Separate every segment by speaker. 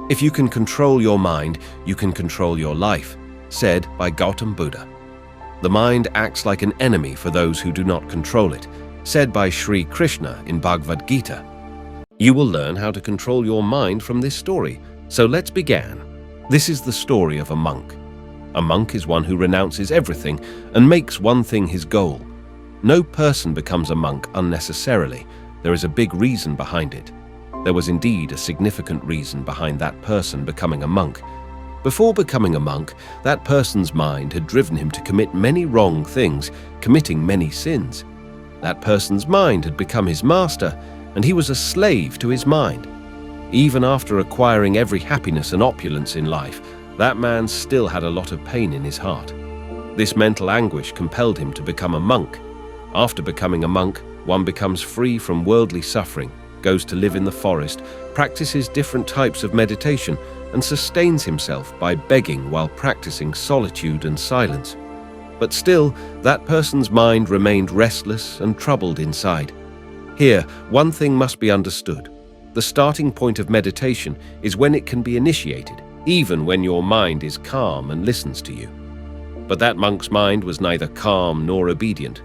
Speaker 1: If you can control your mind, you can control your life, said by Gautam Buddha. The mind acts like an enemy for those who do not control it, said by Sri Krishna in Bhagavad Gita. You will learn how to control your mind from this story, so let's begin. This is the story of a monk. A monk is one who renounces everything and makes one thing his goal. No person becomes a monk unnecessarily. There is a big reason behind it. There was indeed a significant reason behind that person becoming a monk. Before becoming a monk, that person's mind had driven him to commit many wrong things, committing many sins. That person's mind had become his master, and he was a slave to his mind. Even after acquiring every happiness and opulence in life, that man still had a lot of pain in his heart. This mental anguish compelled him to become a monk. After becoming a monk, one becomes free from worldly suffering, goes to live in the forest, practices different types of meditation, and sustains himself by begging while practicing solitude and silence. But still, that person's mind remained restless and troubled inside. Here, one thing must be understood. The starting point of meditation is when it can be initiated, even when your mind is calm and listens to you. But that monk's mind was neither calm nor obedient.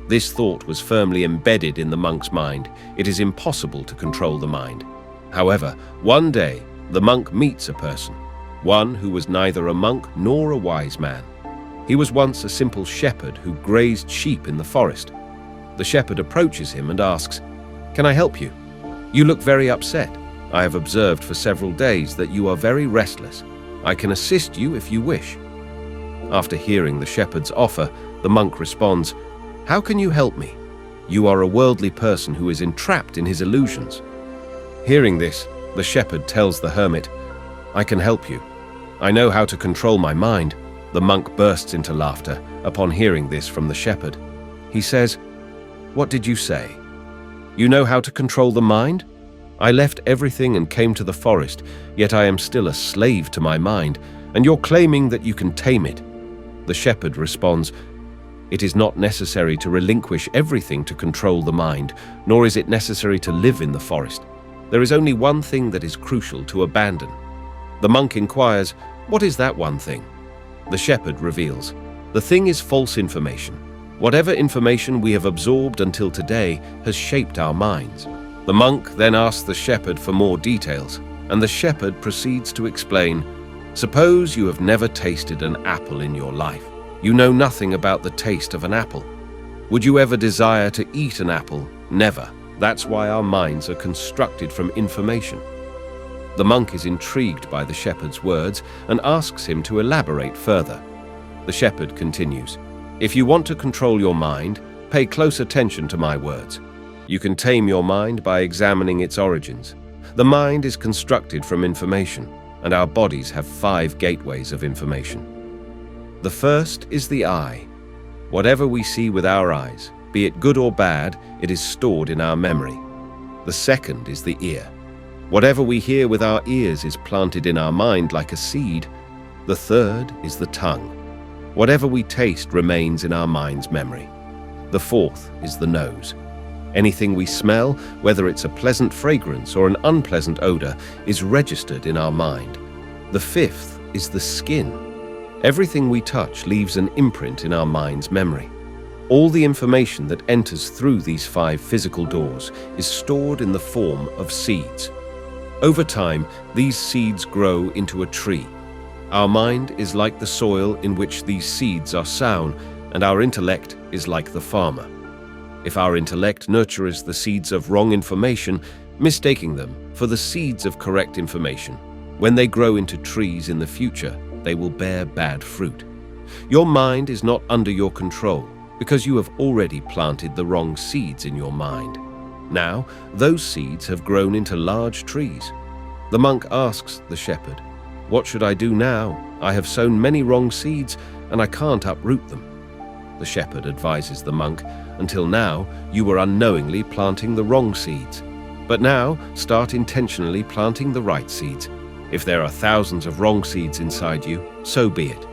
Speaker 1: This thought was firmly embedded in the monk's mind. It is impossible to control the mind. However, one day, the monk meets a person, one who was neither a monk nor a wise man. He was once a simple shepherd who grazed sheep in the forest. The shepherd approaches him and asks, "Can I help you? You look very upset. I have observed for several days that you are very restless. I can assist you if you wish." After hearing the shepherd's offer, the monk responds, "How can you help me? You are a worldly person who is entrapped in his illusions." Hearing this, the shepherd tells the hermit, "I can help you. I know how to control my mind." The monk bursts into laughter upon hearing this from the shepherd. He says, "What did you say? You know how to control the mind? I left everything and came to the forest, yet I am still a slave to my mind, and you're claiming that you can tame it." The shepherd responds, "It is not necessary to relinquish everything to control the mind, nor is it necessary to live in the forest. There is only one thing that is crucial to abandon." The monk inquires, "What is that one thing?" The shepherd reveals, "The thing is false information. Whatever information we have absorbed until today has shaped our minds." The monk then asks the shepherd for more details, and the shepherd proceeds to explain, "Suppose you have never tasted an apple in your life. You know nothing about the taste of an apple. Would you ever desire to eat an apple? Never. That's why our minds are constructed from information." The monk is intrigued by the shepherd's words and asks him to elaborate further. The shepherd continues, "If you want to control your mind, pay close attention to my words. You can tame your mind by examining its origins. The mind is constructed from information, and our bodies have 5 gateways of information. The first is the eye. Whatever we see with our eyes, be it good or bad, it is stored in our memory. The second is the ear. Whatever we hear with our ears is planted in our mind like a seed. The third is the tongue. Whatever we taste remains in our mind's memory. The fourth is the nose. Anything we smell, whether it's a pleasant fragrance or an unpleasant odor, is registered in our mind. The fifth is the skin. Everything we touch leaves an imprint in our mind's memory. All the information that enters through these 5 physical doors is stored in the form of seeds. Over time, these seeds grow into a tree. Our mind is like the soil in which these seeds are sown, and our intellect is like the farmer. If our intellect nurtures the seeds of wrong information, mistaking them for the seeds of correct information, when they grow into trees in the future, they will bear bad fruit. Your mind is not under your control because you have already planted the wrong seeds in your mind. Now, those seeds have grown into large trees. The monk asks the shepherd, "What should I do now? I have sown many wrong seeds and I can't uproot them." The shepherd advises the monk, "Until now, you were unknowingly planting the wrong seeds. But now, start intentionally planting the right seeds. If there are thousands of wrong seeds inside you, so be it.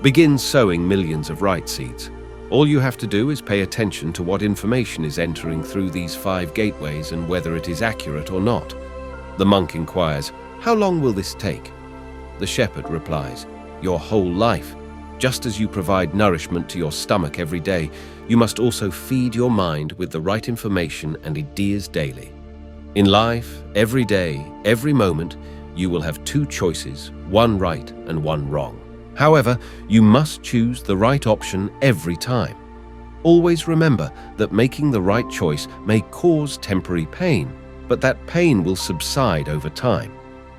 Speaker 1: Begin sowing millions of right seeds. All you have to do is pay attention to what information is entering through these 5 gateways and whether it is accurate or not." The monk inquires, "How long will this take?" The shepherd replies, "Your whole life. Just as you provide nourishment to your stomach every day, you must also feed your mind with the right information and ideas daily. In life, every day, every moment, you will have two choices, one right and one wrong. However, you must choose the right option every time. Always remember that making the right choice may cause temporary pain, but that pain will subside over time.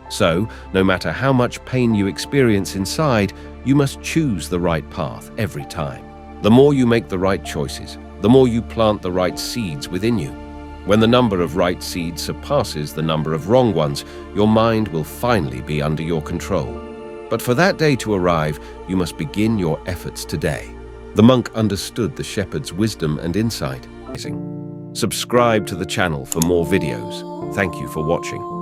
Speaker 1: So, no matter how much pain you experience inside, you must choose the right path every time. The more you make the right choices, the more you plant the right seeds within you. When the number of right seeds surpasses the number of wrong ones, your mind will finally be under your control. But for that day to arrive, you must begin your efforts today." The monk understood the shepherd's wisdom and insight. Subscribe to the channel for more videos. Thank you for watching.